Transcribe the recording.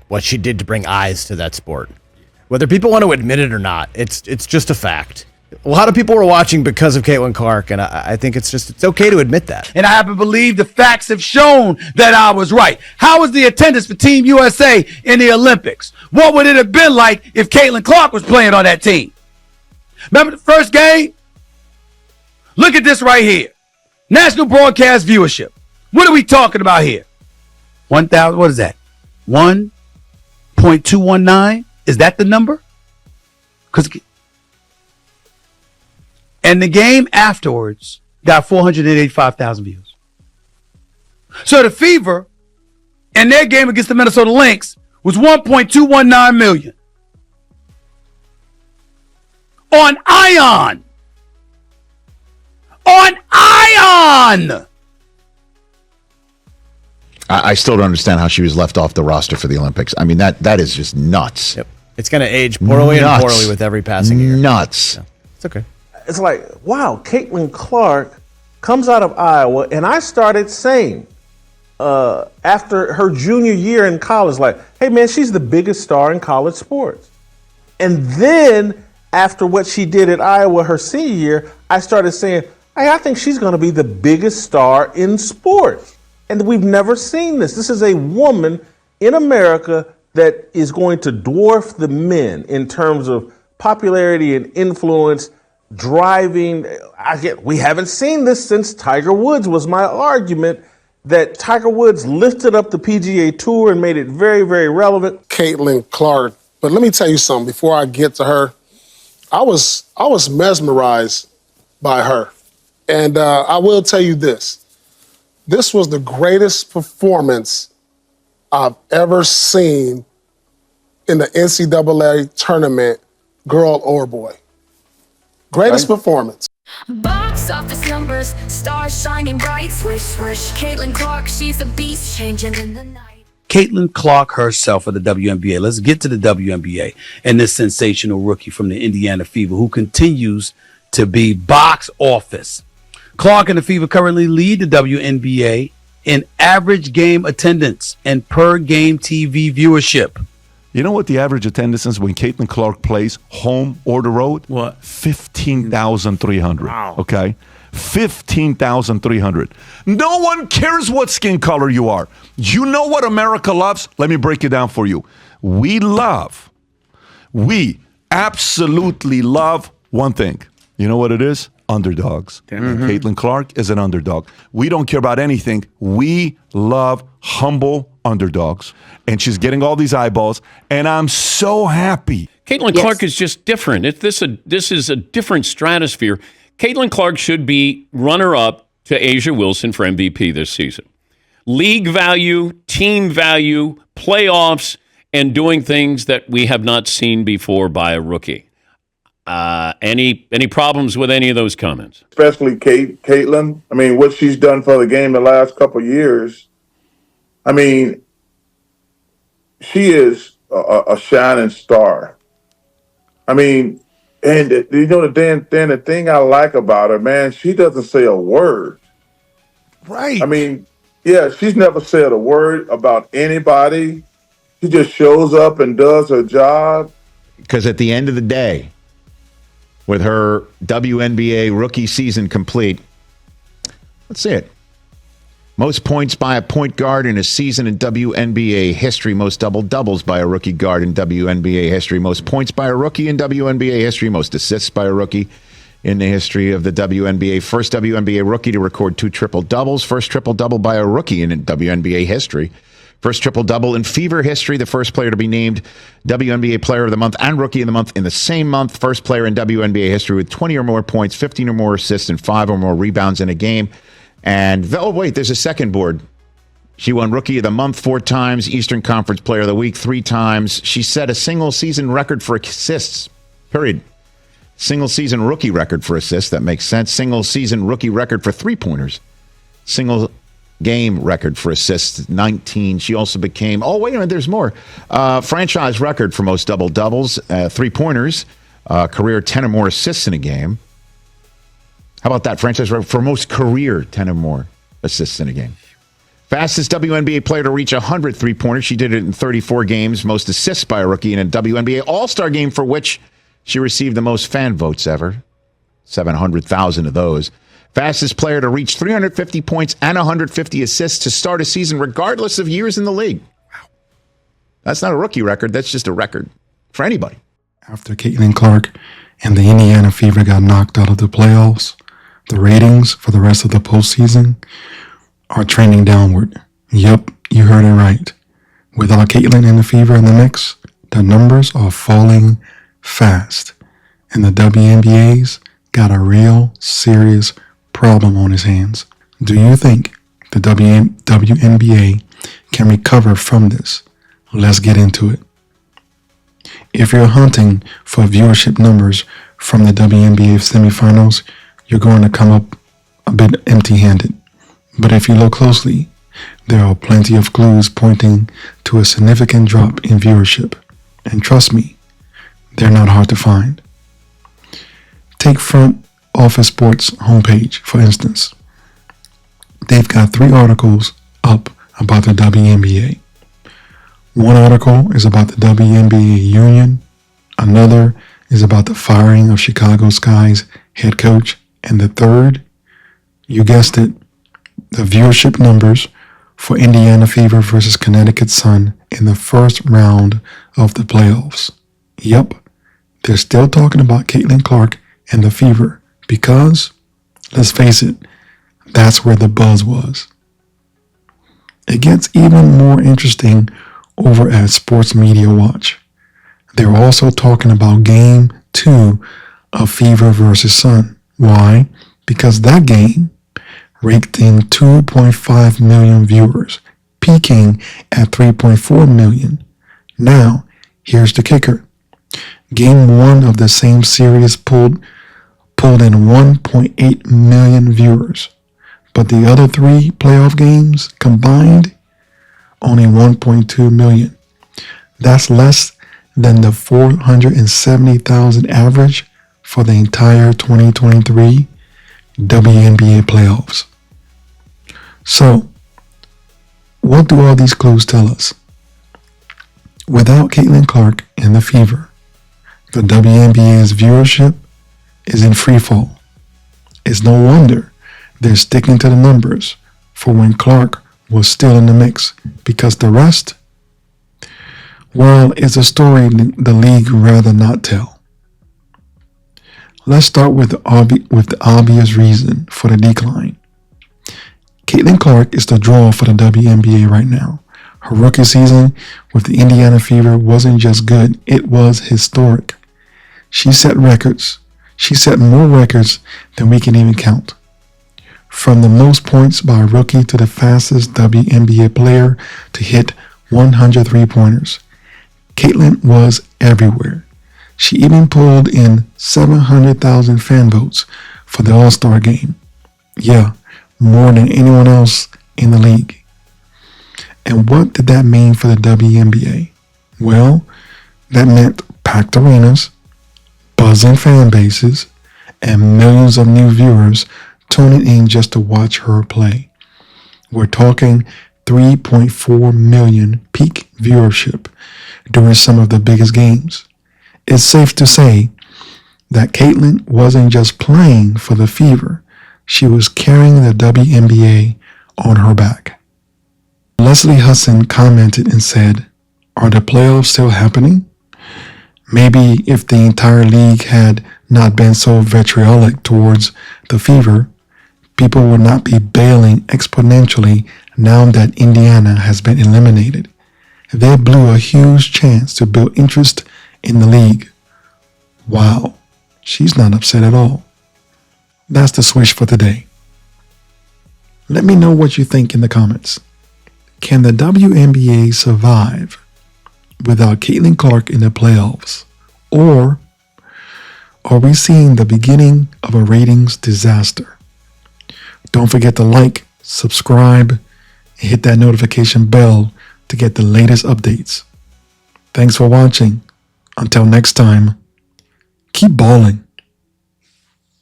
what she did to bring eyes to that sport. Whether people want to admit it or not, it's just a fact. A lot of people were watching because of Caitlin Clark, and I think it's okay to admit that. And I happen to believe the facts have shown that I was right. How was the attendance for Team USA in the Olympics? What would it have been like if Caitlin Clark was playing on that team? Remember the first game? Look at this right here. National broadcast viewership. What are we talking about here? 1,000, what is that? 1.219? Is that the number? And the game afterwards got 485,000 views. So the Fever and their game against the Minnesota Lynx was 1.219 million. On Ion. On Ion! I still don't understand how she was left off the roster for the Olympics. I mean, that is just nuts. Yep. It's going to age poorly and poorly with every passing year. Nuts. Yeah. It's okay. It's like, wow, Caitlin Clark comes out of Iowa, and I started saying after her junior year in college, like, hey, man, she's the biggest star in college sports. And then after what she did at Iowa her senior year, I started saying, hey, I think she's going to be the biggest star in sports. And we've never seen this. This is a woman in America that is going to dwarf the men in terms of popularity and influence, driving. We haven't seen this since Tiger Woods, was my argument, that Tiger Woods lifted up the PGA Tour and made it very, very relevant. Caitlin Clark. But let me tell you something before I get to her. I was mesmerized by her. And I will tell you this. This was the greatest performance I've ever seen in the NCAA tournament, girl or boy. Greatest performance. Box office numbers, stars shining bright. Swish, swish. Caitlin Clark, she's a beast changing in the night. Caitlin Clark herself of the WNBA. Let's get to the WNBA and this sensational rookie from the Indiana Fever who continues to be box office. Clark and the Fever currently lead the WNBA in average game attendance and per game TV viewership. You know what the average attendance is when Caitlin Clark plays home or the road? What? 15,300. Wow. Okay? 15,300. No one cares what skin color you are. You know what America loves? Let me break it down for you. We absolutely love one thing. You know what it is? Underdogs. Caitlin Clark is an underdog. We don't care about anything. We love humble underdogs. And she's getting all these eyeballs. And I'm so happy. Caitlin Clark is just different. This is a different stratosphere. Caitlin Clark should be runner-up to Asia Wilson for MVP this season. League value, team value, playoffs, and doing things that we have not seen before by a rookie. Any problems with any of those comments? Especially Caitlin. I mean, what she's done for the game the last couple of years. I mean, she is a shining star. I mean, and you know the thing I like about her, man, she doesn't say a word. Right. I mean, yeah, she's never said a word about anybody. She just shows up and does her job. Because at the end of the day, with her WNBA rookie season complete, let's see it. Most points by a point guard in a season in WNBA history. Most double-doubles by a rookie guard in WNBA history. Most points by a rookie in WNBA history. Most assists by a rookie in the history of the WNBA. First WNBA rookie to record 2 triple-doubles. First triple-double by a rookie in WNBA history. First triple-double in Fever history. The first player to be named WNBA Player of the Month and Rookie of the Month in the same month. First player in WNBA history with 20 or more points, 15 or more assists, and 5 or more rebounds in a game. And, there's a second board. She won Rookie of the Month 4 times, Eastern Conference Player of the Week 3 times. She set a single-season record for assists, period. Single-season rookie record for assists, that makes sense. Single-season rookie record for three-pointers. Single-game record for assists, 19. She also became, there's more. Franchise record for most double-doubles, three-pointers. Career 10 or more assists in a game. How about that? Franchise record for most career 10 or more assists in a game. Fastest WNBA player to reach 100 three-pointers. She did it in 34 games. Most assists by a rookie in a WNBA All-Star game, for which she received the most fan votes ever. 700,000 of those. Fastest player to reach 350 points and 150 assists to start a season, regardless of years in the league. Wow. That's not a rookie record. That's just a record for anybody. After Caitlin Clark and the Indiana Fever got knocked out of the playoffs, the ratings for the rest of the postseason are trending downward. Yep, you heard it right. Without Caitlin and the Fever in the mix, the numbers are falling fast. And the WNBA's got a real serious problem on his hands. Do you think the WNBA can recover from this? Let's get into it. If you're hunting for viewership numbers from the WNBA semifinals, you're going to come up a bit empty-handed. But if you look closely, there are plenty of clues pointing to a significant drop in viewership. And trust me, they're not hard to find. Take Front Office Sports homepage, for instance. They've got 3 articles up about the WNBA. One article is about the WNBA union. Another is about the firing of Chicago Sky's head coach. And the third, you guessed it, the viewership numbers for Indiana Fever versus Connecticut Sun in the first round of the playoffs. Yep, they're still talking about Caitlin Clark and the Fever because, let's face it, that's where the buzz was. It gets even more interesting over at Sports Media Watch. They're also talking about Game 2 of Fever versus Sun. Why? Because that game raked in 2.5 million viewers, peaking at 3.4 million. Now, here's the kicker. Game 1 of the same series pulled in 1.8 million viewers, but the other 3 playoff games combined, only 1.2 million. That's less than the 470,000 average for the entire 2023 WNBA playoffs. So, what do all these clues tell us? Without Caitlin Clark and the Fever, the WNBA's viewership is in free fall. It's no wonder they're sticking to the numbers for when Clark was still in the mix, because the rest, well, it's a story the league rather not tell. Let's start with the obvious reason for the decline. Caitlin Clark is the draw for the WNBA right now. Her rookie season with the Indiana Fever wasn't just good, it was historic. She set records. She set more records than we can even count. From the most points by a rookie to the fastest WNBA player to hit 100 three-pointers. Caitlin was everywhere. She even pulled in 700,000 fan votes for the All-Star game. Yeah, more than anyone else in the league. And what did that mean for the WNBA? Well, that meant packed arenas, buzzing fan bases, and millions of new viewers tuning in just to watch her play. We're talking 3.4 million peak viewership during some of the biggest games. It's safe to say that Caitlin wasn't just playing for the Fever. She was carrying the WNBA on her back. Leslie Hudson commented and said, "Are the playoffs still happening? Maybe if the entire league had not been so vitriolic towards the Fever, people would not be bailing exponentially now that Indiana has been eliminated. They blew a huge chance to build interest in the league." Wow, she's not upset at all. That's the swish for today. Let me know what you think in the comments. Can the WNBA survive without Caitlin Clark in the playoffs? Or are we seeing the beginning of a ratings disaster? Don't forget to like, subscribe, and hit that notification bell to get the latest updates. Thanks for watching. Until next time, keep balling.